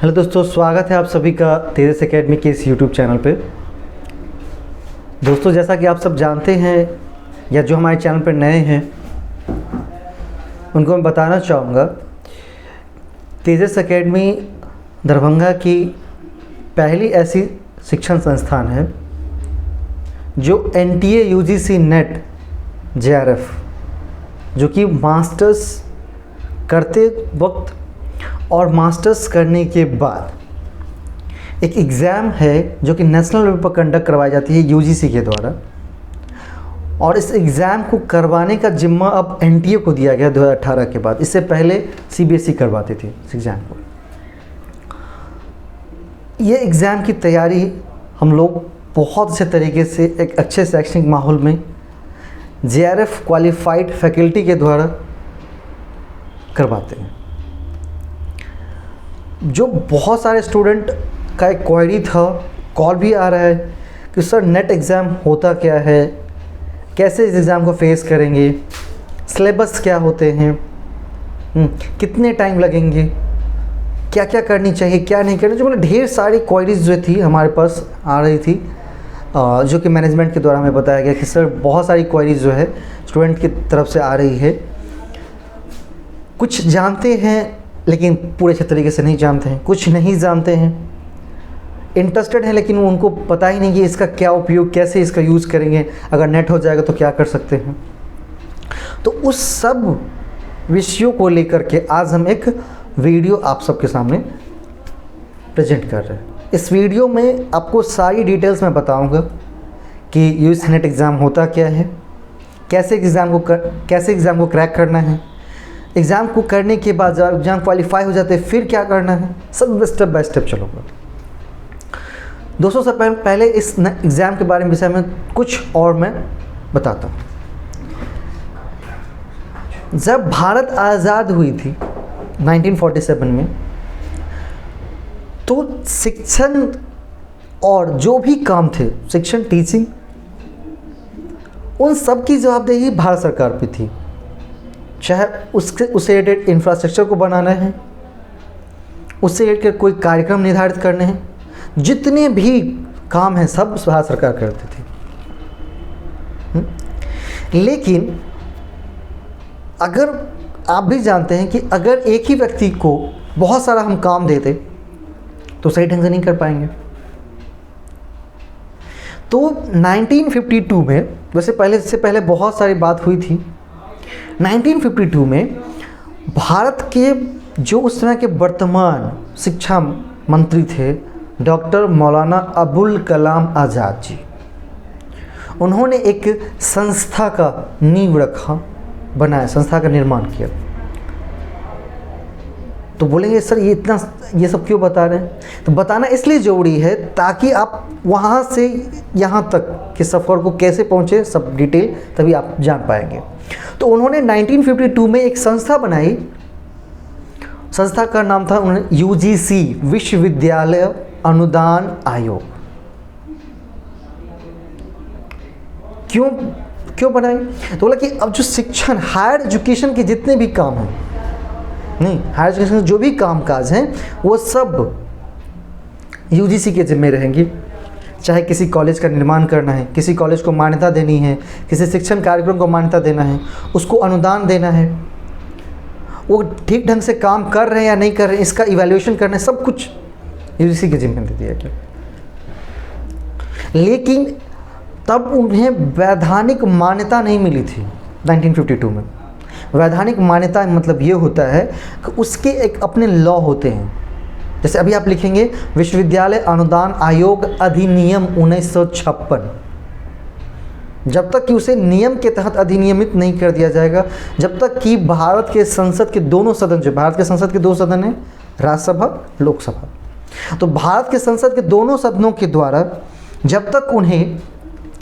Hello दोस्तों, स्वागत है आप सभी का तेजस एकेडमी के इस यूट्यूब चैनल पे। दोस्तों, जैसा कि आप सब जानते हैं या जो हमारे चैनल पर नए हैं उनको मैं बताना चाहूँगा, तेजस एकेडमी दरभंगा की पहली ऐसी शिक्षण संस्थान है जो NTA UGC नेट JRF जो कि मास्टर्स करते वक्त और मास्टर्स करने के बाद एक एग्ज़ाम है जो कि नेशनल लेवल पर कंडक्ट करवाई जाती है UGC के द्वारा, और इस एग्ज़ाम को करवाने का जिम्मा अब NTA को दिया गया 2018 के बाद। इससे पहले CBSE करवाती थी इस एग्ज़ाम को। ये एग्ज़ाम की तैयारी हम लोग बहुत अच्छे तरीके से एक अच्छे शैक्षणिक माहौल में JRF क्वालिफाइड फैकल्टी के द्वारा करवाते हैं। जो बहुत सारे स्टूडेंट का एक क्वेरी था, कॉल भी आ रहा है कि सर नेट एग्ज़ाम होता क्या है, कैसे इस एग्ज़ाम को फेस करेंगे, सिलेबस क्या होते हैं, कितने टाइम लगेंगे, क्या क्या करनी चाहिए, क्या नहीं करनी चाहिए। मतलब ढेर सारी क्वेरीज जो थी हमारे पास आ रही थी, जो कि मैनेजमेंट के द्वारा हमें बताया गया कि सर बहुत सारी क्वेरीज जो है स्टूडेंट की तरफ से आ रही है। कुछ जानते हैं लेकिन पूरे अच्छे तरीके से नहीं जानते हैं, कुछ नहीं जानते हैं, इंटरेस्टेड हैं लेकिन उनको पता ही नहीं कि इसका क्या उपयोग, कैसे इसका यूज़ करेंगे, अगर नेट हो जाएगा तो क्या कर सकते हैं। तो उस सब विषयों को लेकर के आज हम एक वीडियो आप सबके सामने प्रेजेंट कर रहे हैं। इस वीडियो में आपको सारी डिटेल्स मैं बताऊंगा कि UGC नेट एग्ज़ाम होता क्या है, कैसे एग्ज़ाम को क्रैक करना है, एग्ज़ाम को करने के बाद जब एग्ज़ाम क्वालिफाई हो जाते हैं फिर क्या करना है, सब स्टेप बाय स्टेप चलूँगा। दोस्तों, सबसे पहले इस एग्ज़ाम के बारे में विषय में कुछ और मैं बताता हूँ। जब भारत आज़ाद हुई थी 1947 में, तो शिक्षण और जो भी काम थे, शिक्षण, टीचिंग, उन सब की जवाबदेही भारत सरकार पे थी। चाहे उससे रिलेटेड इंफ्रास्ट्रक्चर को बनाना है, उससे रिलेटेड कोई कार्यक्रम निर्धारित करने हैं, जितने भी काम हैं सब भारत सरकार करती थी। लेकिन अगर आप भी जानते हैं कि अगर एक ही व्यक्ति को बहुत सारा हम काम देते तो सही ढंग से नहीं कर पाएंगे। तो 1952 में, वैसे इससे पहले बहुत सारी बात हुई थी। 1952 में भारत के जो उस समय के वर्तमान शिक्षा मंत्री थे डॉक्टर मौलाना अबुल कलाम आज़ाद जी, उन्होंने एक संस्था का नींव रखा, बनाया, संस्था का निर्माण किया। तो बोलेंगे सर ये सब क्यों बता रहे हैं? तो बताना इसलिए ज़रूरी है ताकि आप वहाँ से यहाँ तक के सफ़र को कैसे पहुँचे, सब डिटेल तभी आप जान पाएंगे। तो उन्होंने 1952 में एक संस्था बनाई। संस्था का नाम था UGC, विश्वविद्यालय अनुदान आयोग। क्यों बनाई? तो बोला कि अब जो शिक्षण, हायर एजुकेशन के जितने भी काम हैं, हायर एजुकेशन के जो भी कामकाज हैं वो सब UGC के जिम्मे रहेंगी। चाहे किसी कॉलेज का निर्माण करना है, किसी कॉलेज को मान्यता देनी है, किसी शिक्षण कार्यक्रम को मान्यता देना है, उसको अनुदान देना है, वो ठीक ढंग से काम कर रहे हैं या नहीं कर रहे हैं, इसका इवैल्यूएशन करना है, सब कुछ UGC के जिम्मे दे दिया गया। लेकिन तब उन्हें वैधानिक मान्यता नहीं मिली थी 1952 में। वैधानिक मान्यता मतलब ये होता है कि उसके एक अपने लॉ होते हैं। जैसे अभी आप लिखेंगे विश्वविद्यालय अनुदान आयोग अधिनियम 1956, जब तक कि उसे नियम के तहत अधिनियमित नहीं कर दिया जाएगा, जब तक कि भारत के संसद के दोनों सदन, जो भारत के संसद के दो सदन हैं, राज्यसभा, लोकसभा, तो भारत के संसद के दोनों सदनों के द्वारा जब तक उन्हें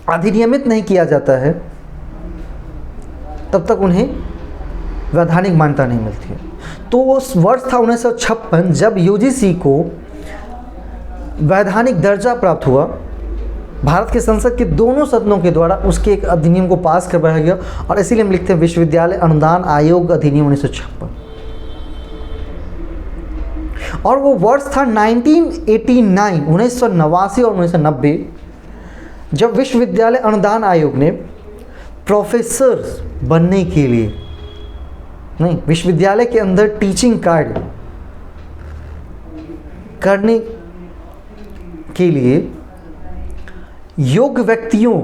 अधिनियमित नहीं किया जाता है तब तक उन्हें वैधानिक मान्यता नहीं मिलती है। तो उस वर्ष था 1956 जब UGC को वैधानिक दर्जा प्राप्त हुआ। भारत के संसद के दोनों सदनों के द्वारा उसके एक अधिनियम को पास करवाया गया, और इसीलिए हम लिखते हैं विश्वविद्यालय अनुदान आयोग अधिनियम 1956। और वो वर्ष था 1989, 1989 और 1990, जब विश्वविद्यालय अनुदान आयोग ने प्रोफेसर बनने के लिए, नहीं, विश्वविद्यालय के अंदर टीचिंग कार्य करने के लिए योग्य व्यक्तियों,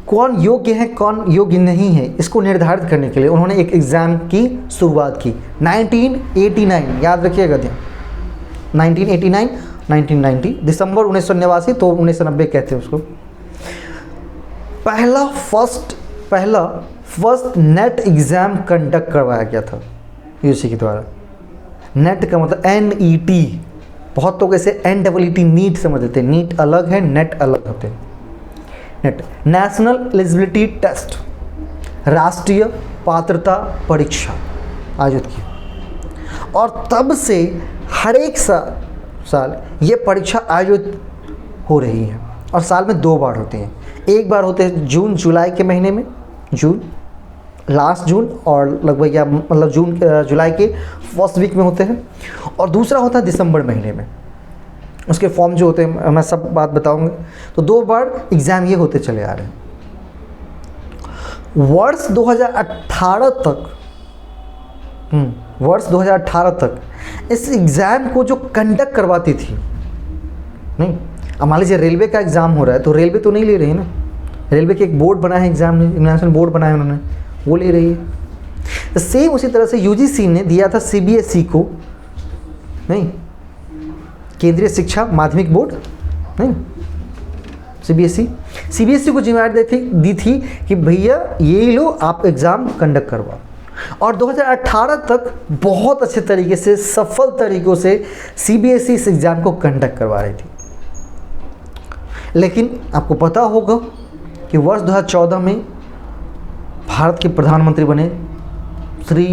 कौन योग्य है कौन योग्य नहीं है, इसको निर्धारित करने के लिए उन्होंने एक एग्ज़ाम की शुरुआत की 1989, याद रखिएगा ध्यान, 1989, 1990, दिसंबर 1989, तो 1990 कहते हैं उसको। पहला फर्स्ट नेट एग्ज़ाम कंडक्ट करवाया गया था यूजीसी के द्वारा। नेट का मतलब NET, बहुत लोग ऐसे NEET नीट समझ लेते हैं, नीट अलग है, नेट अलग होते हैं। नेट नेशनल एलिजिबिलिटी टेस्ट, राष्ट्रीय पात्रता परीक्षा आयोजित की, और तब से हर एक साल ये परीक्षा आयोजित हो रही है, और साल में 2 बार होती हैं। एक बार होते हैं जून जुलाई के महीने में, लास्ट जून और लगभग या मतलब जुलाई के फर्स्ट वीक में होते हैं, और दूसरा होता है दिसंबर महीने में। उसके फॉर्म जो होते हैं मैं सब बात बताऊंगा। तो 2 बार एग्ज़ाम ये होते चले आ रहे हैं। वर्ष 2018 तक इस एग्ज़ाम को जो कंडक्ट करवाती थी, नहीं, अब मान लीजिए रेलवे का एग्ज़ाम हो रहा है तो रेलवे तो नहीं ले रही है ना, रेलवे के एक बोर्ड बना है, एग्जामिनेशन बोर्ड बनाया उन्होंने, वो ले रही है। तो सेम उसी तरह से यूजीसी ने दिया था CBSE को, नहीं, केंद्रीय शिक्षा माध्यमिक बोर्ड, नहीं, CBSE को जिम्मेदारी दी थी कि भैया ये लो आप एग्ज़ाम कंडक्ट करवाओ, और 2018 तक बहुत अच्छे तरीके से, सफल तरीक़ों से CBSE इस एग्ज़ाम को कंडक्ट करवा रही थी। लेकिन आपको पता होगा कि वर्ष 2014 में भारत के प्रधानमंत्री बने श्री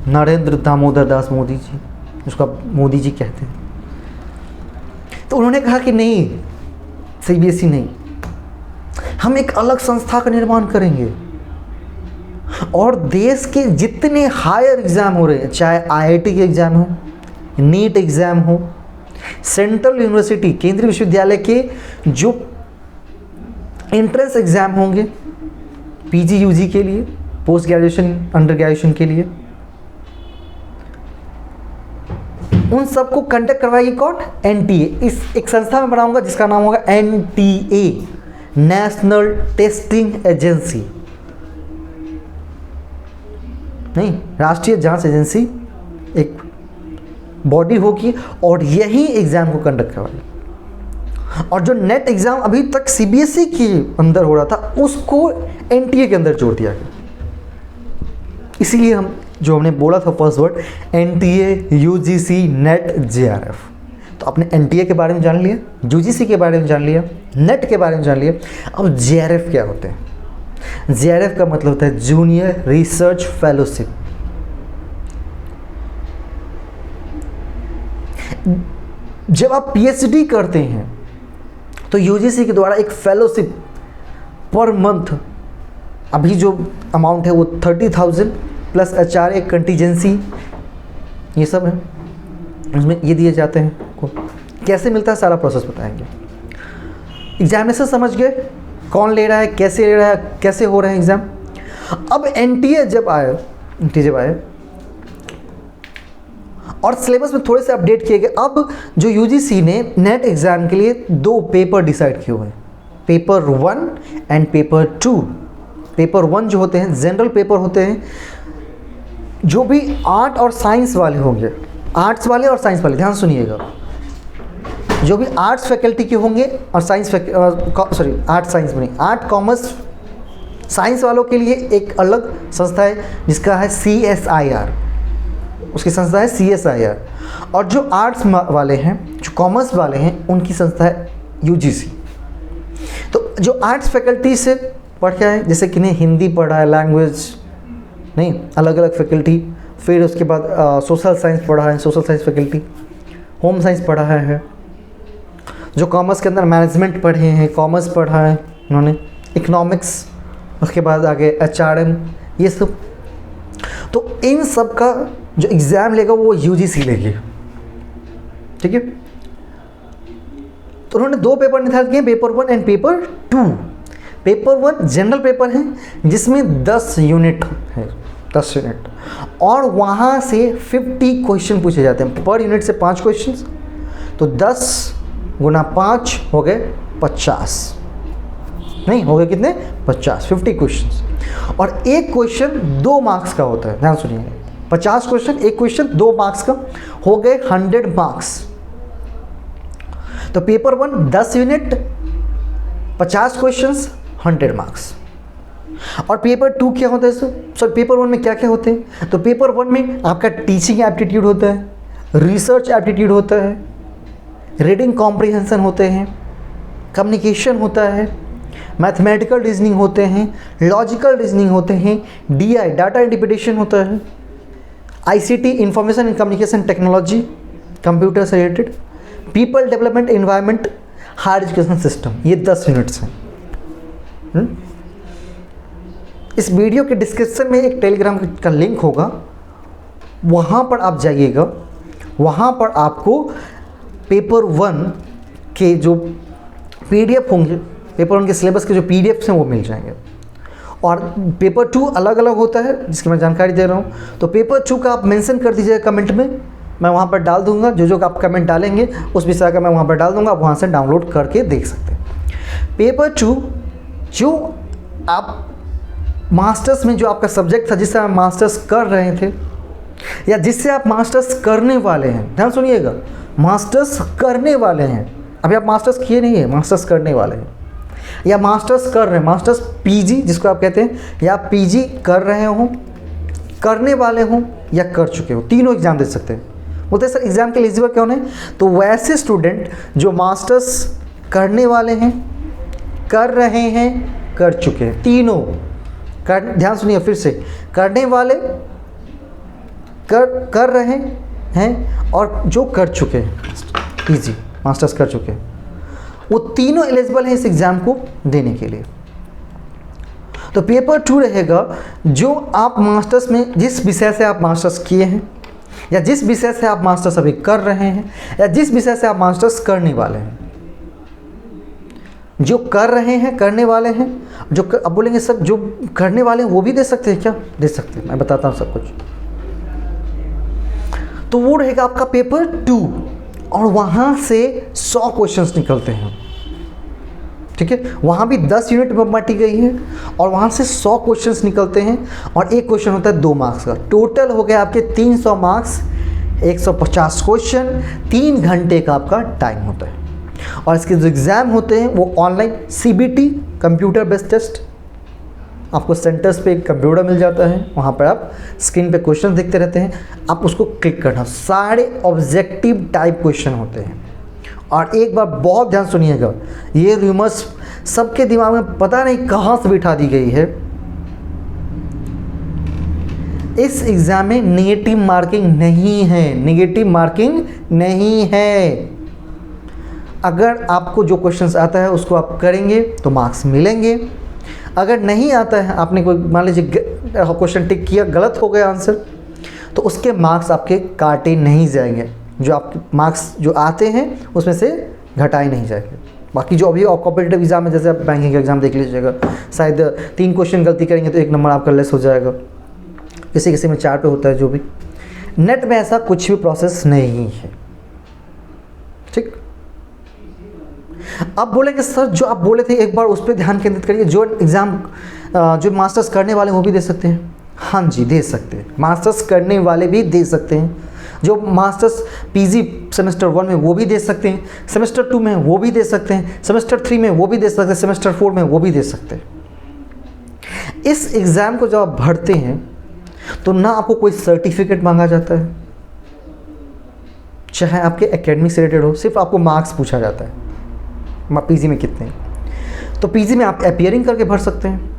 नरेंद्र दामोदर दास मोदी जी, उसका मोदी जी कहते हैं। तो उन्होंने कहा कि नहीं, CBSE नहीं, हम एक अलग संस्था का निर्माण करेंगे, और देश के जितने हायर एग्ज़ाम हो रहे हैं, चाहे IIT के एग्ज़ाम हो, नीट एग्ज़ाम हो, सेंट्रल यूनिवर्सिटी केंद्रीय विश्वविद्यालय के जो एंट्रेंस एग्ज़ाम होंगे PG UG के लिए, पोस्ट ग्रेजुएशन अंडर ग्रेजुएशन के लिए, उन सबको कंडक्ट करवाएगी कौन? NTA। इस एक संस्था में बनाऊंगा जिसका नाम होगा NTA, नेशनल टेस्टिंग एजेंसी, नहीं, राष्ट्रीय जांच एजेंसी, एक बॉडी होगी, और यही एग्ज़ाम को कंडक्ट करवाएगी। और जो नेट एग्ज़ाम अभी तक CBSE के अंदर हो रहा था, उसको NTA के अंदर जोड़ दिया गया। इसीलिए हमने बोला था first word, NTA, UGC, net, JRF। तो आपने NTA के बारे में जान लिया, UGC के बारे में जान लिया, नेट के बारे में जान लिया। अब JRF क्या होते हैं? JRF का मतलब होता है जूनियर रिसर्च फेलोशिप। जब आप PhD करते हैं तो UGC के द्वारा एक फेलोशिप पर मंथ, अभी जो अमाउंट है वो 30,000 प्लस HRA कंटीजेंसी, ये सब है, उसमें ये दिए जाते हैं। कैसे मिलता है सारा प्रोसेस बताएंगे। एग्जामिनेशन समझ गए, कौन ले रहा है, कैसे ले रहा है, कैसे हो रहे हैं एग्ज़ाम। अब NTA जब आए और सिलेबस में थोड़े से अपडेट किए गए। अब जो UGC ने नेट एग्ज़ाम के लिए 2 पेपर डिसाइड किए हुए हैं, पेपर 1 एंड पेपर 2। पेपर 1 जो होते हैं जनरल पेपर होते हैं, जो भी आर्ट और साइंस वाले होंगे, आर्ट्स वाले और साइंस वाले, ध्यान सुनिएगा, जो भी आर्ट्स फैकल्टी के होंगे और आर्ट साइंस में नहीं, आर्ट कॉमर्स साइंस वालों के लिए एक अलग संस्था है जिसका है CSIR, उसकी संस्था है CSIR। और जो आर्ट्स वाले हैं, जो कॉमर्स वाले हैं, उनकी संस्था है UGC। तो जो आर्ट्स फैकल्टी से पढ़ के आए, जैसे कि हिंदी पढ़ा है, लैंग्वेज नहीं, अलग अलग फैकल्टी, फिर उसके बाद सोशल साइंस पढ़ा है, social science faculty, home science पढ़ा है, जो कॉमर्स के अंदर मैनेजमेंट पढ़े हैं, कॉमर्स पढ़ा है उन्होंने, इकोनॉमिक्स, उसके बाद आगे HRM, ये सब। तो इन सब का जो एग्ज़ाम लेगा वो UGC लेगी, ठीक है। तो उन्होंने 2 पेपर निर्धारित किए, paper 1 and paper 2। Paper 1 general paper है जिसमें 10 यूनिट है, 10 यूनिट, और वहाँ से 50 क्वेश्चन पूछे जाते हैं, पर यूनिट से 5 क्वेश्चन, तो 10 गुना 5 हो गए 50, नहीं हो गए कितने 50, 50 क्वेश्चन। और एक क्वेश्चन 2 मार्क्स का होता है, ध्यान सुनिए, 50 क्वेश्चन, एक क्वेश्चन 2 मार्क्स का, हो गए 100 मार्क्स। तो पेपर 1 10 यूनिट, 50 क्वेश्चंस, 100 मार्क्स। और पेपर 2 क्या होता है सर? पेपर 1 में क्या क्या होते हैं? तो पेपर 1 में आपका टीचिंग एप्टीट्यूड होता है, रिसर्च एप्टीट्यूड होता है, रीडिंग कॉम्प्रिहेंशन होते हैं, कम्युनिकेशन होता है, मैथमेटिकल रीजनिंग होते हैं, लॉजिकल रीजनिंग होते हैं, DI डाटा इंटरप्रिटेशन होता है, ICT information and communication technology computer से related, people development environment, higher education system, ये 10 यूनिट्स हैं। इस वीडियो के डिस्क्रिप्शन में एक टेलीग्राम का लिंक होगा, वहाँ पर आप जाइएगा, वहाँ पर आपको पेपर 1 के जो PDF होंगे, पेपर 1 के सिलेबस के जो PDFs हैं वो मिल जाएंगे। और पेपर 2 अलग अलग होता है जिसकी मैं जानकारी दे रहा हूँ। तो पेपर 2 का आप मेंशन कर दीजिएगा कमेंट में, मैं वहाँ पर डाल दूँगा, जो आप कमेंट डालेंगे उस विषय का मैं वहाँ पर डाल दूँगा, आप वहाँ से डाउनलोड करके देख सकते हैं। पेपर 2 जो आप मास्टर्स में जो आपका सब्जेक्ट था, जिससे आप मास्टर्स कर रहे थे या जिससे आप मास्टर्स करने वाले हैं, ध्यान सुनिएगा, मास्टर्स करने वाले हैं, अभी आप मास्टर्स किए नहीं है, मास्टर्स करने वाले हैं, या मास्टर्स कर रहे हैं, मास्टर्स PG जिसको आप कहते हैं, या PG कर रहे हो, करने वाले हो, या कर चुके हो, तीनों एग्ज़ाम दे सकते हैं। बोलते हैं सर एग्ज़ाम के एलिजिबल क्यों नहीं? तो वैसे स्टूडेंट जो मास्टर्स करने वाले हैं, कर रहे हैं, कर चुके हैं, तीनों ध्यान सुनिए फिर से, करने वाले, कर रहे हैं, और जो कर चुके हैं, PG मास्टर्स कर चुके हैं, वो तीनों एलिजिबल हैं इस एग्ज़ाम को देने के लिए। तो पेपर 2 रहेगा जो आप मास्टर्स में जिस विषय से आप मास्टर्स किए हैं, या जिस विषय से आप मास्टर्स अभी कर रहे हैं, या जिस विषय से आप मास्टर्स करने वाले हैं। जो कर रहे हैं, करने वाले हैं, जो अब बोलेंगे सर जो करने वाले हैं वो भी दे सकते हैं क्या? दे सकते हैं, मैं बताता हूँ सब कुछ। तो वो रहेगा आपका पेपर 2, और वहाँ से 100 क्वेश्चंस निकलते हैं, ठीक है। वहाँ भी 10 यूनिट में बांटी गई है, और वहाँ से 100 क्वेश्चंस निकलते हैं, और एक क्वेश्चन होता है 2 मार्क्स का। टोटल हो गया आपके 300 मार्क्स, 150 क्वेश्चन, 3 घंटे का आपका टाइम होता है। और इसके जो एग्ज़ाम होते हैं वो online CBT computer based test, आपको सेंटर्स पे एक कंप्यूटर मिल जाता है, वहाँ पर आप स्क्रीन पे क्वेश्चन देखते रहते हैं, आप उसको क्लिक करना, सारे ऑब्जेक्टिव टाइप क्वेश्चन होते हैं। और एक बार बहुत ध्यान सुनिएगा, ये रूमर्स सबके दिमाग में पता नहीं कहाँ से बिठा दी गई है, इस एग्ज़ाम में नेगेटिव मार्किंग नहीं है, नेगेटिव मार्किंग नहीं है। अगर आपको जो क्वेश्चंस आता है उसको आप करेंगे तो मार्क्स मिलेंगे, अगर नहीं आता है, आपने कोई मान लीजिए क्वेश्चन टिक किया, गलत हो गया आंसर, तो उसके मार्क्स आपके काटे नहीं जाएंगे, जो आपके मार्क्स जो आते हैं उसमें से घटाए नहीं जाएंगे। बाकी जो अभी कॉम्पिटिटिव एग्जाम है, जैसे आप बैंकिंग का एग्ज़ाम देख लीजिएगा, शायद 3 क्वेश्चन गलती करेंगे तो 1 नंबर आपका लेस हो जाएगा, किसी किसी में 4 पे होता है। जो भी नेट में ऐसा कुछ भी प्रोसेस नहीं है, ठीक। अब बोलेंगे सर जो आप बोले थे एक बार उस पर ध्यान केंद्रित करिए, जो एग्ज़ाम जो मास्टर्स करने वाले वो भी दे सकते हैं। हाँ जी, दे सकते हैं, मास्टर्स करने वाले भी दे सकते हैं, जो मास्टर्स PG सेमेस्टर 1 में वो भी दे सकते हैं, सेमेस्टर 2 में वो भी दे सकते हैं, सेमेस्टर 3 में वो भी दे सकते हैं, सेमेस्टर 4 में वो भी दे सकते हैं। इस एग्ज़ाम को जब आप भरते हैं तो ना आपको कोई सर्टिफिकेट मांगा जाता है, चाहे आपके एकेडमिक से रिलेटेड हो, सिर्फ आपको मार्क्स पूछा जाता है, PG में कितने। तो PG में आप अपीयरिंग करके भर सकते हैं,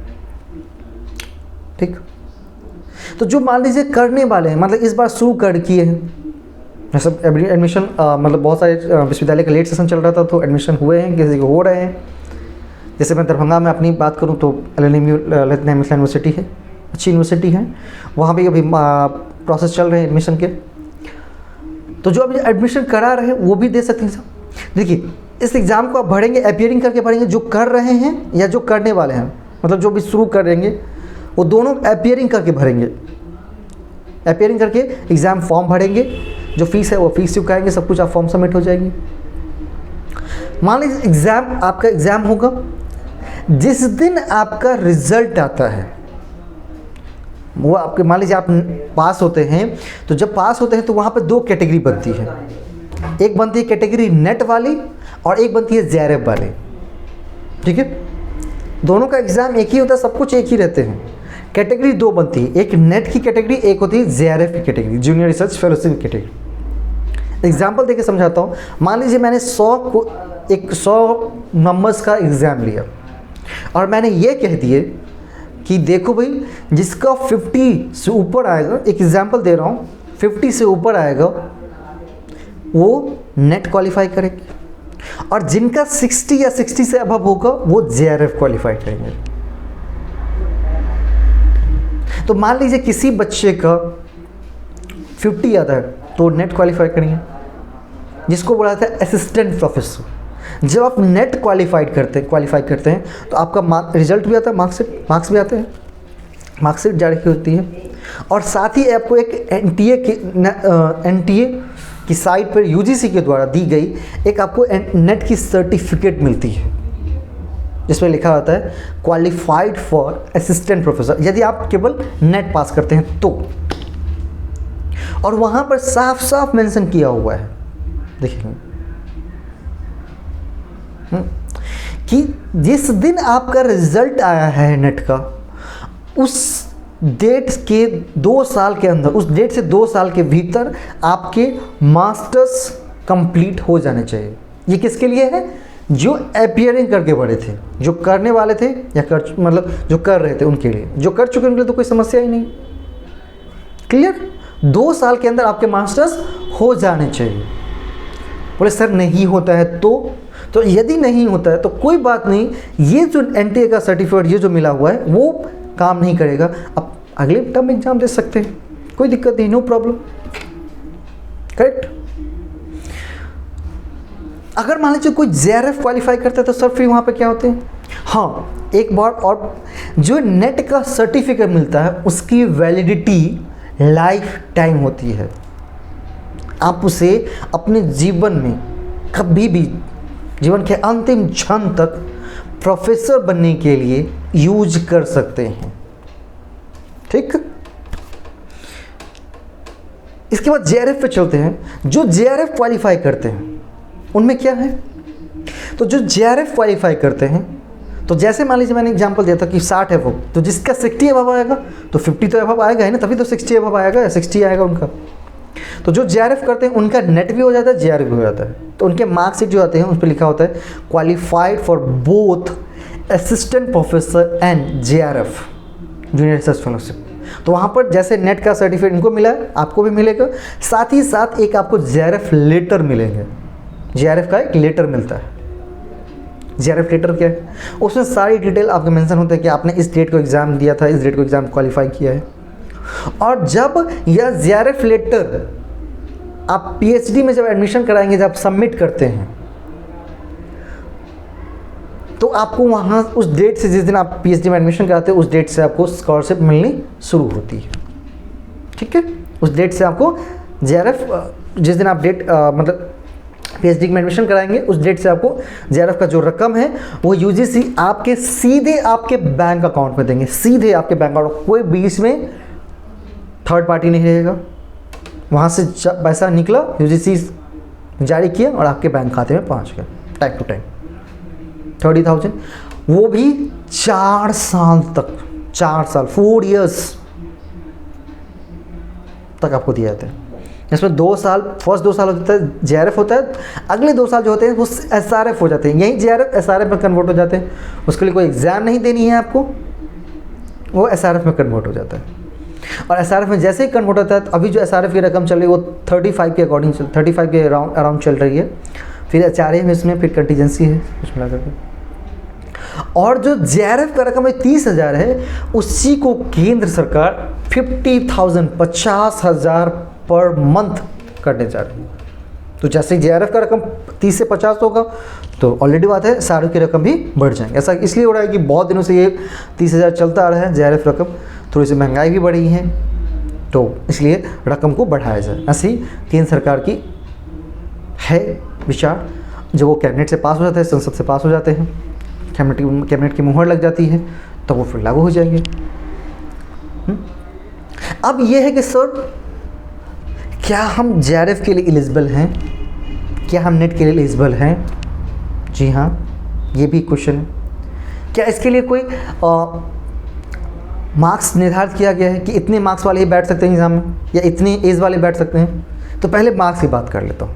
ठीक। तो जो मान लीजिए करने वाले हैं, मतलब इस बार शुरू कर किए हैं, जैसे एडमिशन मतलब बहुत सारे विश्वविद्यालय का लेट सेशन चल रहा था तो एडमिशन हुए हैं, किसी को हो रहे हैं। जैसे मैं दरभंगा में अपनी बात करूं तो LNMU ललित मिथिला यूनिवर्सिटी है, अच्छी यूनिवर्सिटी है, वहाँ भी अभी प्रोसेस चल रहे हैं एडमिशन के। तो जो अभी एडमिशन करा रहे हैं वो भी दे सकते हैं एग्ज़ाम। देखिए इस एग्ज़ाम को आप भरेंगे, अपीयरिंग करके भरेंगे, जो कर रहे हैं या जो करने वाले हैं, मतलब जो भी शुरू करेंगे वो दोनों अपीयरिंग करके भरेंगे। अपीयरिंग करके एग्ज़ाम फॉर्म भरेंगे, जो फीस है वो फीस चुकाएंगे, सब कुछ आप फॉर्म सबमिट हो जाएगी। मान लीजिए एग्ज़ाम, आपका एग्ज़ाम होगा, जिस दिन आपका रिजल्ट आता है वो आपके, मान लीजिए आप पास होते हैं, तो जब पास होते हैं तो वहाँ पर दो कैटेगरी बनती है। एक बनती है कैटेगरी नेट वाली और एक बनती है जेआरएफ वाली। ठीक है, दोनों का एग्ज़ाम एक ही होता है, सब कुछ एक ही रहते हैं। कैटेगरी दो बनती है, एक नेट की कैटेगरी, एक होती है जेआरएफ की कैटेगरी, जूनियर रिसर्च फेलोशिप की कैटेगरी। एग्जाम्पल देके समझाता हूँ। मान लीजिए मैंने 100 नंबर्स का एग्ज़ाम लिया और मैंने ये कह दिए कि देखो भाई जिसका 50 से ऊपर आएगा, एक एग्जाम्पल दे रहा हूँ, 50 से ऊपर आएगा वो नेट क्वालिफाई करेंगे और जिनका 60 या 60 से अबव होगा वो जेआरएफ क्वालिफाई करेंगे। तो मान लीजिए किसी बच्चे का 50 आता है तो नेट क्वालिफाई करेंगे, जिसको बोला जाता है असिस्टेंट प्रोफेसर। जब आप नेट क्वालिफाई करते हैं तो आपका रिजल्ट भी आता है, मार्क्स भी आते हैं, मार्कशीट जारी होती है और साथ ही आपको एक एनटीए की साइट पर यूजीसी के द्वारा दी गई एक आपको नेट की सर्टिफिकेट मिलती है, जिसमें लिखा होता है क्वालिफाइड फॉर असिस्टेंट प्रोफेसर, यदि आप केवल नेट पास करते हैं तो। और वहाँ पर साफ साफ मेंशन किया हुआ है, देखिए कि जिस दिन आपका रिजल्ट आया है नेट का, उस डेट के 2 साल के अंदर, उस डेट से 2 साल के भीतर आपके मास्टर्स कंप्लीट हो जाने चाहिए। ये किसके लिए है? जो अपीयरिंग करके पढ़े थे, जो करने वाले थे या मतलब जो कर रहे थे उनके लिए। जो कर चुके उनके लिए तो कोई समस्या ही नहीं। क्लियर? 2 साल के अंदर आपके मास्टर्स हो जाने चाहिए। बोले सर नहीं होता है तो यदि नहीं होता है तो कोई बात नहीं, ये जो एनटीए का सर्टिफिकेट ये जो मिला हुआ है वो काम नहीं करेगा। आप अगले टर्म एग्जाम दे सकते हैं, कोई दिक्कत नहीं, नो प्रॉब्लम। करेक्ट? अगर मान लीजिए कोई जेआरएफ क्वालिफाई करता है तो सर फिर वहाँ पे क्या होते हैं? हाँ, एक बार और, जो नेट का सर्टिफिकेट मिलता है उसकी वैलिडिटी लाइफ टाइम होती है। आप उसे अपने जीवन में कभी भी, जीवन के अंतिम क्षण तक प्रोफेसर बनने के लिए यूज कर सकते हैं। ठीक? इसके बाद जेआरएफ पे चलते हैं। जो जेआरएफ क्वालिफाई करते हैं उनमें क्या है? तो जो जेआरएफ क्वालिफाई करते हैं, तो जैसे मान लीजिए मैंने एग्जांपल दिया था कि 60 है वो, तो जिसका 60 अबव आएगा तो 50 तो अबव आएगा ही ना, तभी तो 60 अबव आएगा या 60 आएगा उनका। तो जो जेआरएफ करते हैं उनका नेट भी हो जाता है, जेआरएफ भी हो जाता है। तो उनके मार्कशीट जो आते हैं उस पर लिखा होता है qualified for both assistant professor and JRF, junior research fellowship. तो वहाँ पर जैसे नेट का सर्टिफिकेट इनको मिला है, आपको भी मिलेगा, साथ ही साथ एक आपको जेआरएफ लेटर मिलेंगे। जेआरएफ का एक लेटर मिलता है। जेआरएफ लेटर क्या है? उसमें सारी डिटेल आपके मेंशन होता है कि आपने इस डेट को एग्ज़ाम दिया था, इस डेट को एग्ज़ाम क्वालिफाई किया है। और जब यह जेआरएफ लेटर आप पीएचडी में जब एडमिशन कराएंगे, जब सबमिट करते हैं, तो आपको वहाँ उस डेट से, जिस दिन आप पीएचडी में एडमिशन कराते हैं, उस डेट से आपको स्कॉलरशिप मिलनी शुरू होती है। ठीक है? उस डेट से आपको जेआरएफ, जिस दिन आप डेट मतलब पीएचडी में एडमिशन कराएंगे, उस डेट से आपको जेआरएफ का जो रकम है वो यूजीसी आपके सीधे आपके बैंक अकाउंट में देंगे, सीधे आपके बैंक अकाउंट। कोई बीच में थर्ड पार्टी नहीं रहेगा। वहाँ से पैसा निकला, यूजीसी जारी किया और आपके बैंक खाते में पहुँच गया टाइम टू टाइम 30,000, वो भी 4 साल तक, 4 साल 4 इयर्स तक आपको दिया जाता है। इसमें 2 साल, फर्स्ट 2 साल होता है जेआरएफ होता है, अगले 2 साल जो होते हैं वो एसआरएफ हो जाते हैं। यही जेआरएफ एसआरएफ में कन्वर्ट हो जाते हैं। उसके लिए कोई एग्ज़ाम नहीं देनी है आपको, वो एसआरएफ में कन्वर्ट हो जाता है। और एसआरएफ में जैसे ही कन्वर्ट होता है, तो अभी जो एसआरएफ की रकम चल रही है वो 35 के अकॉर्डिंग 35 के अराउंड चल रही है। फिर एचआरए में इसमें फिर कंटीजेंसी है कुछ मिला करके। और जो जेआरएफ का रकम 30,000 है, उसी को केंद्र सरकार 50,000 50,000 पर मंथ कटने जा रही है। तो जैसे JRF का रकम 30 से 50 होगा तो ऑलरेडी बात है SRO की रकम भी बढ़ जाएंगे। ऐसा इसलिए हो रहा है कि बहुत दिनों से ये 30,000 चलता आ रहा है JRF रकम, थोड़ी सी महंगाई भी बढ़ी है तो इसलिए रकम को बढ़ाया जाए। ऐसे ही केंद्र सरकार की है विचार, जब वो कैबिनेट से पास हो जाता है, संसद से पास हो जाते हैं, कैबिनेट की मुहर लग जाती है तो वो फिर लागू हो जाएंगे। अब ये है कि सर क्या हम JRF के लिए एलिजिबल हैं, क्या हम नेट के लिए एलिजिबल हैं? जी हाँ, ये भी क्वेश्चन है। क्या इसके लिए कोई मार्क्स निर्धारित किया गया है कि इतने मार्क्स वाले ही बैठ सकते हैं एग्ज़ाम में या इतनी एज वाले बैठ सकते हैं? तो पहले मार्क्स की बात कर लेता हूँ।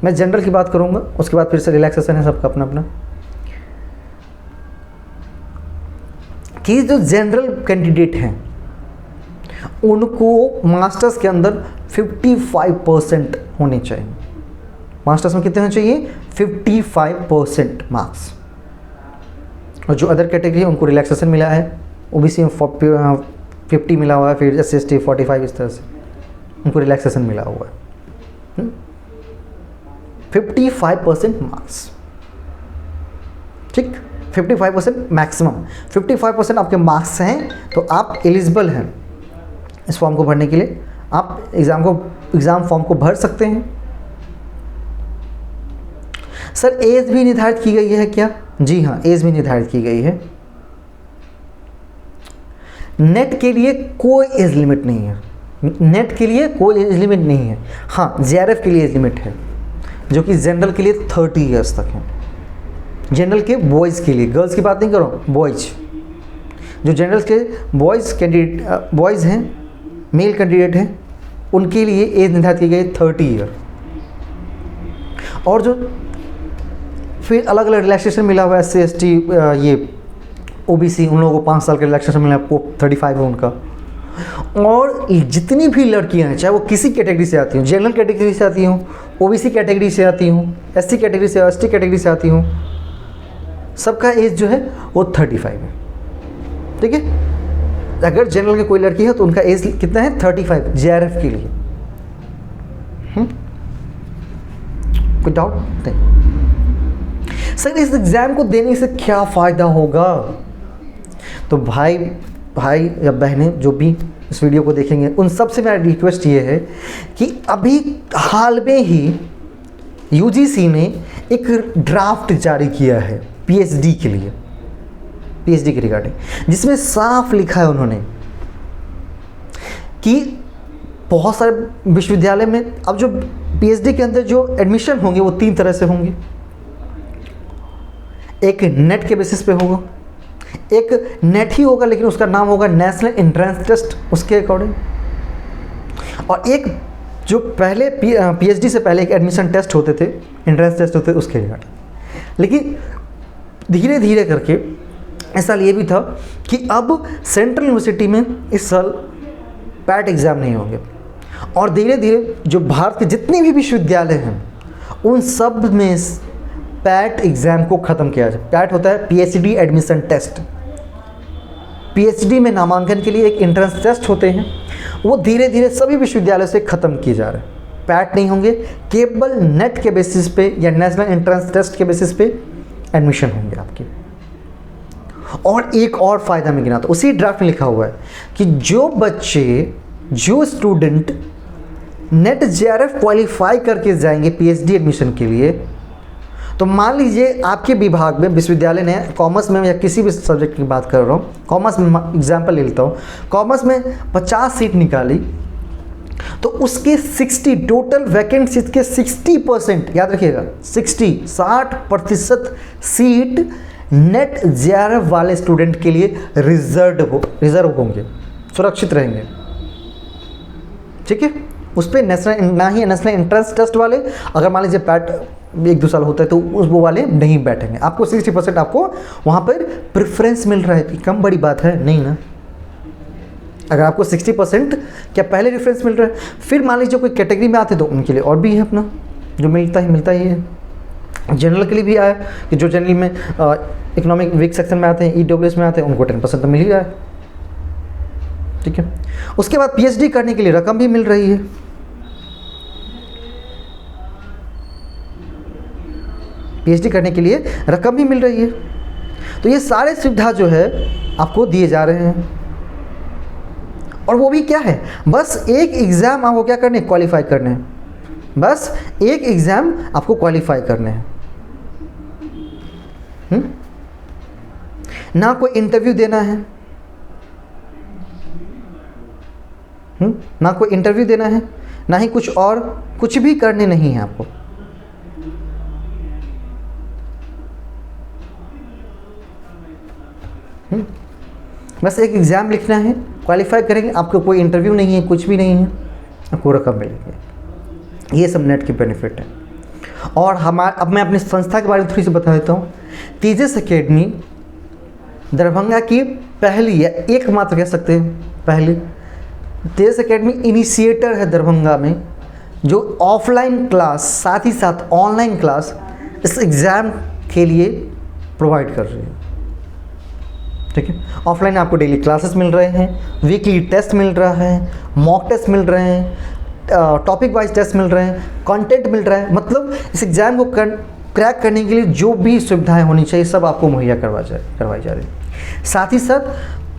मैं जनरल की बात करूँगा, उसके बाद फिर से रिलैक्सेशन है सबका अपना अपना। कि जो जनरल कैंडिडेट हैं उनको मास्टर्स के अंदर 55% होने चाहिए। मास्टर्स में कितने होने चाहिए? 55% मार्क्स। और जो अदर कैटेगरी है उनको रिलैक्सेशन मिला है, OBC में 50 मिला हुआ है, फिर SC/ST 45, इस तरह से उनको रिलैक्सेशन मिला हुआ है। 55% मार्क्स, ठीक, 55% मैक्सिमम। 55% आपके मार्क्स हैं तो आप एलिजिबल हैं इस फॉर्म को भरने के लिए। आप एग्ज़ाम फॉर्म को भर सकते हैं। सर एज भी निर्धारित की गई है क्या? जी हाँ, एज भी निर्धारित की गई है। नेट के लिए कोई एज लिमिट नहीं है, नेट के लिए कोई एज लिमिट नहीं है। हाँ, JRF के लिए एज लिमिट है जो कि जनरल के लिए 30 ईयर्स तक है। जनरल के बॉयज़ के लिए, गर्ल्स की बात नहीं करो, बॉयज़, जो जनरल के बॉयज़ हैं, मेल कैंडिडेट हैं, उनके लिए एज निर्धारित की गई 30 ईयर। और जो फिर अलग अलग रिलैक्सेशन मिला हुआ है, SC/ST, ये OBC, उन लोगों को 5 साल का रिलैक्सेशन मिला है, 35 है उनका। और जितनी भी लड़कियां हैं, चाहे वो किसी कैटेगरी से आती हों, जनरल कैटेगरी से आती हों, OBC कैटेगरी से आती हों, SC कैटेगरी से, ST कैटेगरी से आती हों, सबका एज जो है वो 35 है। ठीक है, अगर जनरल की कोई लड़की है तो उनका एज कितना है? 35 JRF के लिए। कोई डाउट नहीं? सर इस एग्ज़ाम को देने से क्या फ़ायदा होगा? तो भाई या बहनें जो भी इस वीडियो को देखेंगे उन सब से मेरा रिक्वेस्ट ये है कि अभी हाल में ही UGC ने एक ड्राफ्ट जारी किया है PhD के लिए, PhD के रिगार्डिंग, जिसमें साफ लिखा है उन्होंने कि बहुत सारे विश्वविद्यालय में अब जो PhD के अंदर जो एडमिशन होंगे वो 3 तरह से होंगे। एक नेट के बेसिस पे होगा, एक नेट ही होगा लेकिन उसका नाम होगा नेशनल एंट्रेंस टेस्ट उसके अकॉर्डिंग, और एक जो पहले PhD से पहले एक एडमिशन टेस्ट होते थे, एंट्रेंस टेस्ट होते थे उसके रिगार्डिंग। लेकिन धीरे धीरे करके इस साल ये भी था कि अब सेंट्रल यूनिवर्सिटी में इस साल पैट एग्ज़ाम नहीं होंगे, और धीरे धीरे जो भारत के जितने भी विश्वविद्यालय हैं उन सब में पैट एग्ज़ाम को ख़त्म किया जाए। पैट होता है PhD एडमिशन टेस्ट। PhD में नामांकन के लिए एक एंट्रेंस टेस्ट होते हैं, वो धीरे धीरे सभी विश्वविद्यालयों से ख़त्म किए जा रहे हैं। पैट नहीं होंगे, केवल नेट के बेसिस पे या नेशनल एंट्रेंस टेस्ट के बेसिस पे एडमिशन होंगे आपके। और एक और फ़ायदा में गिना था, उसी ड्राफ्ट में लिखा हुआ है कि जो स्टूडेंट नेट JRF क्वालिफाई करके जाएंगे PhD एडमिशन के लिए, तो मान लीजिए आपके विभाग में, विश्वविद्यालय ने कॉमर्स में या किसी भी सब्जेक्ट की बात कर रहा हूँ, कॉमर्स में एग्जाम्पल ले लेता हूँ, कॉमर्स में 50 सीट निकाली तो उसके 60 टोटल वैकेंट सीट के 60%, याद रखिएगा 60% सीट नेट JRF वाले स्टूडेंट के लिए रिजर्व होंगे, सुरक्षित रहेंगे। ठीक है, उस पर ना ही नेशनल एंट्रेंस टेस्ट वाले, अगर मान लीजिए पैट 1-2 साल होता है तो वो वाले नहीं बैठेंगे। आपको 60% आपको वहाँ पर प्रेफरेंस मिल रहा है, कम बड़ी बात है नहीं ना। अगर आपको 60% क्या पहले रेफरेंस मिल रहा है, फिर मान लीजिए कोई कैटेगरी में आते तो उनके लिए और भी है अपना जो मिलता ही है। जनरल के लिए भी आया कि जो जनरल में इकोनॉमिक वीक सेक्शन में आते हैं, EWS में आते हैं, उनको 10% तो मिल ही रहा है। ठीक है, उसके बाद PhD करने के लिए रकम भी मिल रही है। पीएचडी करने के लिए रकम भी मिल रही है। तो ये सारे सुविधा जो है आपको दिए जा रहे हैं, और वो भी क्या है, बस एक एग्ज़ाम आपको क्या करने, क्वालिफाई करने हैं। बस एक एग्ज़ाम आपको क्वालिफाई करने हैं। ना कोई इंटरव्यू देना है, ना कोई इंटरव्यू देना है, ना ही कुछ और, कुछ भी करने नहीं है आपको। बस एक एग्ज़ाम लिखना है, क्वालिफाई करेंगे, आपको कोई इंटरव्यू नहीं है, कुछ भी नहीं है, आपको रकम मिलेगी। ये सब नेट के बेनिफिट है। और अब मैं अपनी संस्था के बारे में थोड़ी सी बता देता हूँ। तेजस एकेडमी दरभंगा की पहली या एकमात्र कह सकते हैं पहली तेजस एकेडमी इनिशिएटर है दरभंगा में, जो ऑफलाइन क्लास साथ ही साथ ऑनलाइन क्लास इस एग्ज़ाम के लिए प्रोवाइड कर रही है। ठीक है, ऑफलाइन आपको डेली क्लासेस मिल रहे हैं, वीकली टेस्ट मिल रहा है, मॉक टेस्ट मिल रहे हैं, टॉपिक वाइज टेस्ट मिल रहे हैं, कंटेंट मिल रहा है। मतलब इस एग्ज़ाम को क्रैक करने के लिए जो भी सुविधाएं होनी चाहिए सब आपको मुहैया करवाई जा रही है। साथ ही साथ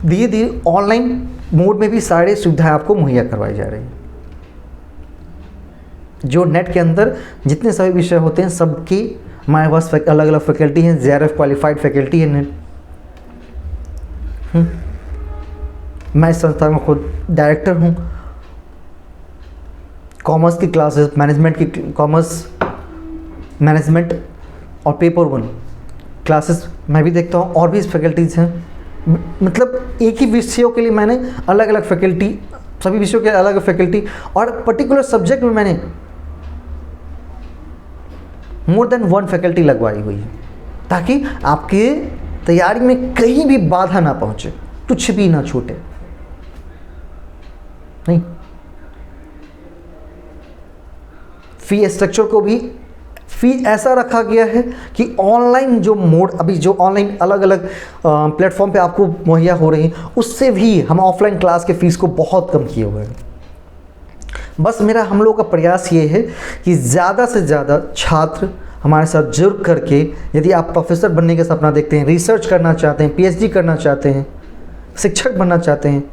धीरे धीरे ऑनलाइन मोड में भी सारे सुविधाएं आपको मुहैया करवाई जा रही हैं। जो नेट के अंदर जितने सभी विषय होते हैं सबकी हमारे पास अलग अलग फैकल्टी हैं, JRF क्वालिफाइड फैकल्टी है नेट। मैं इस संस्था में खुद डायरेक्टर हूँ। कॉमर्स की क्लासेस, कॉमर्स मैनेजमेंट और पेपर 1 क्लासेस मैं भी देखता हूँ, और भी फैकल्टीज़ हैं। मतलब एक ही विषयों के लिए मैंने अलग अलग फैकल्टी, सभी विषयों के अलग अलग फैकल्टी, और पर्टिकुलर सब्जेक्ट में मैंने मोर देन 1 फैकल्टी लगवाई हुई है, ताकि आपके तैयारी में कहीं भी बाधा ना पहुँचे, कुछ भी ना छूटे। नहीं, फी स्ट्रक्चर को भी फी ऐसा रखा गया है कि ऑनलाइन जो मोड, अभी जो ऑनलाइन अलग अलग प्लेटफॉर्म पे आपको मुहैया हो रही हैं, उससे भी हम ऑफलाइन क्लास के फ़ीस को बहुत कम किए हुए हैं। बस हम लोगों का प्रयास ये है कि ज़्यादा से ज़्यादा छात्र हमारे साथ जुड़ करके, यदि आप प्रोफेसर बनने का सपना देखते हैं, रिसर्च करना चाहते हैं, PhD करना चाहते हैं, शिक्षक बनना चाहते हैं,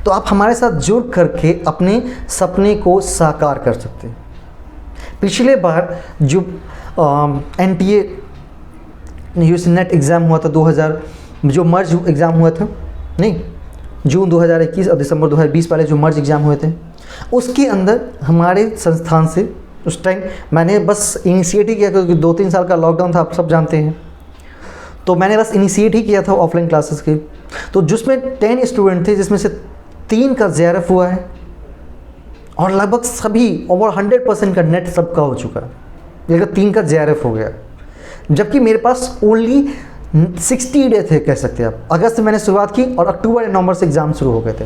तो आप हमारे साथ जुड़ करके अपने सपने को साकार कर सकते हैं। पिछले बार जो NTA UC नेट एग्ज़ाम हुआ था 2000, जो मर्ज एग्ज़ाम हुआ था, नहीं, जून 2021 और दिसंबर 2020 वाले जो मर्ज एग्ज़ाम हुए थे, उसके अंदर हमारे संस्थान से उस टाइम मैंने बस इनिशिएट ही किया, क्योंकि 2-3 साल का लॉकडाउन था, आप सब जानते हैं। तो मैंने बस इनिशिएट ही किया था ऑफलाइन क्लासेस के। तो जिसमें 10 स्टूडेंट थे, जिसमें से 3 का JRF हुआ है, और लगभग सभी ओवर 100% का नेट सबका हो चुका है, लेकिन 3 का JRF हो गया। जबकि मेरे पास ओनली 60 डे थे, कह सकते हैं आप। अगस्त में मैंने शुरुआत की और अक्टूबर या नवंबर से एग्ज़ाम शुरू हो गए थे।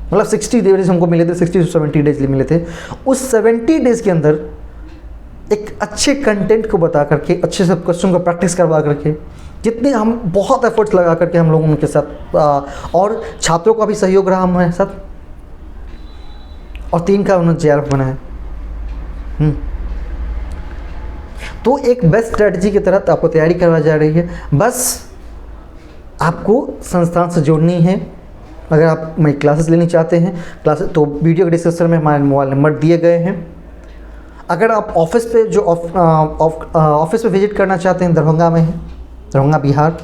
मतलब 60 डेज हमको मिले थे, 60 से 70 डेज मिले थे। उस 70 डेज़ के अंदर एक अच्छे कंटेंट को बता करके, अच्छे से क्वेश्चन को प्रैक्टिस करवा करके, जितने हम बहुत एफर्ट्स लगा करके हम लोग उनके साथ, और छात्रों का भी सहयोग रहा हमारे साथ, और 3 का उन्होंने JRF बनाया। तो एक बेस्ट स्ट्रेटजी की तहत आपको तैयारी करवाई जा रही है। बस आपको संस्थान से जोड़नी है। अगर आप मेरी क्लासेस लेनी चाहते हैं, क्लासेस तो वीडियो के डिस्क्रिप्शन में हमारे मोबाइल नंबर दिए गए हैं। अगर आप ऑफिस पे जो ऑफिस पे विजिट करना चाहते हैं, दरभंगा में है, दरभंगा बिहार,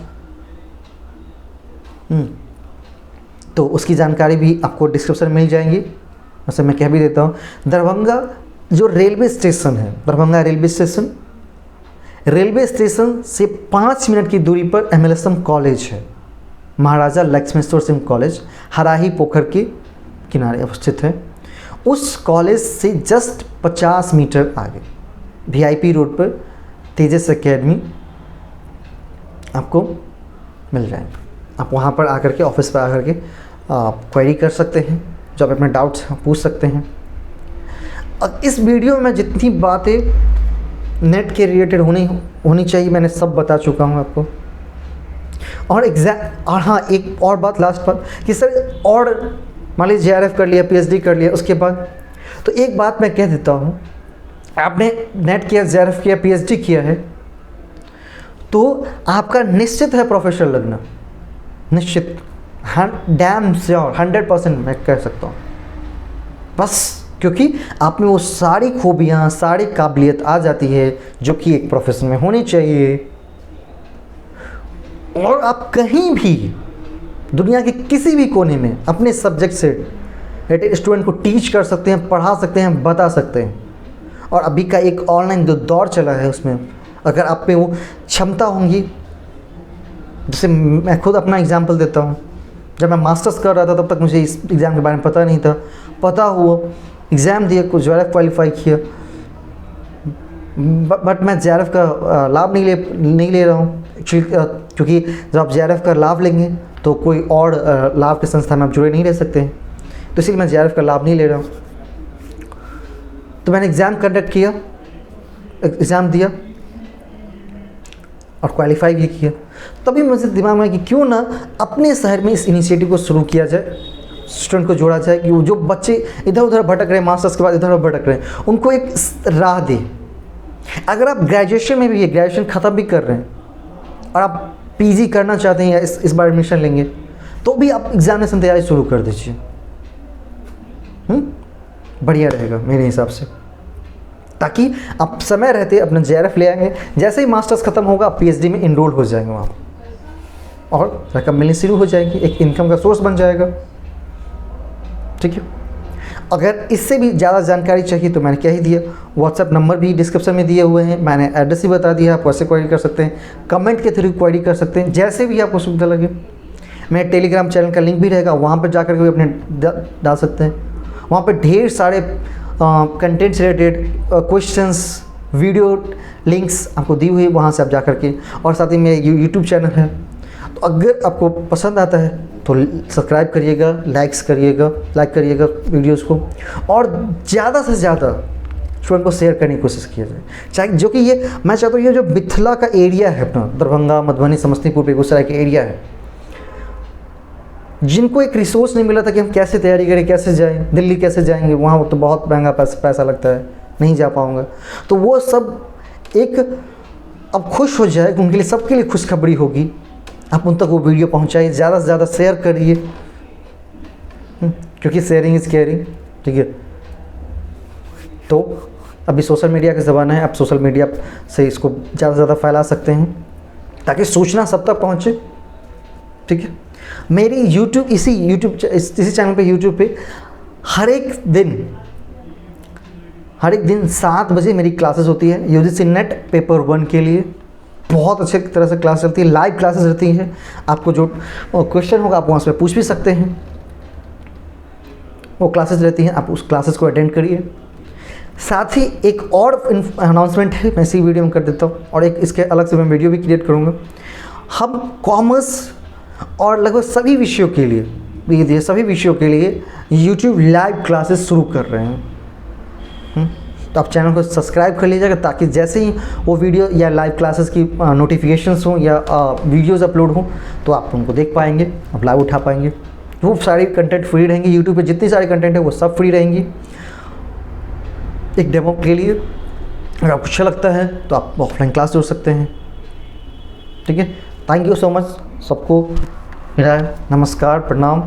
तो उसकी जानकारी भी आपको डिस्क्रिप्शन में मिल जाएंगी। वैसे मैं कह भी देता हूँ, दरभंगा जो रेलवे स्टेशन है, दरभंगा रेलवे स्टेशन से 5 मिनट की दूरी पर MLSM कॉलेज है, महाराजा लक्ष्मेश्वर सिंह कॉलेज, हराही पोखर के किनारे अवस्थित है। उस कॉलेज से जस्ट 50 मीटर आगे VIP रोड पर तेजस एकेडमी आपको मिल जाएगा। आप वहाँ पर आकर के, ऑफिस पर आकर के क्वेरी कर सकते हैं, जो आप अपने डाउट्स पूछ सकते हैं। और इस वीडियो में जितनी बातें नेट के रिलेटेड होनी चाहिए, मैंने सब बता चुका हूँ आपको। और हाँ, एक और बात लास्ट पर, कि सर और मान लीजिए JRF कर लिया, PhD कर लिया, उसके बाद तो एक बात मैं कह देता हूँ आपने नेट किया, जेआरएफ किया, पीएचडी किया है, तो आपका निश्चित है प्रोफेसर लगना, निश्चित, डैम श्योर, 100% मैं कह सकता हूँ। बस क्योंकि आप में वो सारी खूबियाँ, सारी काबिलियत आ जाती है जो कि एक प्रोफेशन में होनी चाहिए। और आप कहीं भी दुनिया के किसी भी कोने में अपने सब्जेक्ट से स्टूडेंट को टीच कर सकते हैं, पढ़ा सकते हैं, बता सकते हैं। और अभी का एक ऑनलाइन जो दौर चला है उसमें अगर आप में वो क्षमता होंगी, जैसे मैं खुद अपना एग्जांपल देता हूँ, जब मैं मास्टर्स कर रहा था तब तक मुझे इस एग्ज़ाम के बारे में पता नहीं था, पता हुआ, एग्ज़ाम दिया, कुछ जेआरएफ क्वालिफाई किया, बट मैं जेआरएफ का लाभ नहीं ले रहा हूँ एक्चुअली, क्योंकि जब आप जेआरएफ का लाभ लेंगे तो कोई और लाभ के संस्था में आप जुड़े नहीं रह सकते हैं, तो इसलिए मैं जेआरएफ का लाभ नहीं ले रहा हूँ। तो मैंने एग्ज़ाम कंडक्ट किया, एग्ज़ाम दिया और क्वालिफाई भी किया। तभी मुझे दिमाग में कि क्यों ना अपने शहर में इस इनिशिएटिव को शुरू किया जाए, स्टूडेंट को जोड़ा जाए कि वो जो बच्चे इधर उधर भटक रहे हैं, मास्टर्स के बाद इधर उधर भटक रहे हैं, उनको एक राह दे। अगर आप ग्रेजुएशन में भी है, ग्रेजुएशन ख़त्म भी कर रहे हैं और आप पीजी करना चाहते हैं या इस बार एडमिशन लेंगे, तो भी आप एग्जामिनेशन तैयारी शुरू कर दीजिए। बढ़िया रहेगा मेरे हिसाब से, ताकि आप समय रहते अपना जेआरएफ ले आएंगे, जैसे ही मास्टर्स ख़त्म होगा आप पीएचडी में इनरोल हो जाएंगे वहाँ और रकम मिलनी शुरू हो जाएगी, एक इनकम का सोर्स बन जाएगा। ठीक है, अगर इससे भी ज़्यादा जानकारी चाहिए तो मैंने क्या ही दिया, व्हाट्सएप नंबर भी डिस्क्रिप्शन में दिए हुए हैं, मैंने एड्रेस ही बता दिया, आप वैसे क्वेरी कर सकते हैं, कमेंट के थ्रू क्वेरी कर सकते हैं, जैसे भी आपको सुविधा लगे। मेरे टेलीग्राम चैनल का लिंक भी रहेगा, वहाँ पर जाकर के भी अपने डाल सकते हैं। वहाँ पर ढेर सारे कंटेंट से रिलेटेड क्वेश्चंस, वीडियो लिंक्स आपको दी हुई है, वहाँ से आप जा करके, और साथ ही मेरे यूट्यूब चैनल है, तो अगर आपको पसंद आता है तो सब्सक्राइब करिएगा, लाइक करिएगा वीडियोस को, और ज़्यादा से ज़्यादा स्टूडेंट को शेयर करने की कोशिश किया जाए। चाहे जो कि ये मैं चाहता हूँ, ये जो मिथिला का एरिया है अपना, दरभंगा, मधुबनी, समस्तीपुर, बेगूसराय का एरिया है, जिनको एक रिसोर्स नहीं मिला था कि हम कैसे तैयारी करें, कैसे जाएं, दिल्ली कैसे जाएंगे, वहाँ तो बहुत महंगा पैसा लगता है, नहीं जा पाऊँगा, तो वो सब एक अब खुश हो जाए, उनके लिए, सबके लिए खुशखबरी होगी। आप उन तक वो वीडियो पहुँचाइए, ज़्यादा से ज़्यादा शेयर करिए, क्योंकि शेयरिंग इज़ केयरिंग। ठीक है, तो अभी सोशल मीडिया का ज़माना है, आप सोशल मीडिया से इसको ज़्यादा से ज़्यादा फैला सकते हैं ताकि सूचना सब तक पहुँचे। ठीक है, मेरी इसी चैनल पे यूट्यूब पे हर एक दिन 7 बजे मेरी क्लासेस होती है यूजीसी नेट पेपर 1 के लिए। बहुत अच्छे तरह से क्लास चलती है, लाइव क्लासेस रहती हैं, आपको जो क्वेश्चन होगा आप वहाँ से पूछ भी सकते हैं, वो क्लासेस रहती हैं, आप उस क्लासेस को अटेंड करिए। साथ ही एक और अनाउंसमेंट है, मैं इसी वीडियो में कर देता हूँ, और एक इसके अलग से मैं वीडियो भी क्रिएट करूँगा। हम कॉमर्स और लगभग सभी विषयों के लिए यूट्यूब लाइव क्लासेस शुरू कर रहे हैं। तो आप चैनल को सब्सक्राइब कर लीजिएगा, ताकि जैसे ही वो वीडियो या लाइव क्लासेस की नोटिफिकेशंस हो या वीडियोस अपलोड हो तो आप उनको देख पाएंगे, आप लाइव उठा पाएंगे। वो सारी कंटेंट फ्री रहेंगी, यूट्यूब पे जितनी सारी कंटेंट है वो सब फ्री रहेंगी। एक डेमो के लिए अगर आपको अच्छा लगता है तो आप ऑफलाइन क्लास जोड़ सकते हैं। ठीक है, थैंक यू सो मच सबको, मेरा नमस्कार, प्रणाम।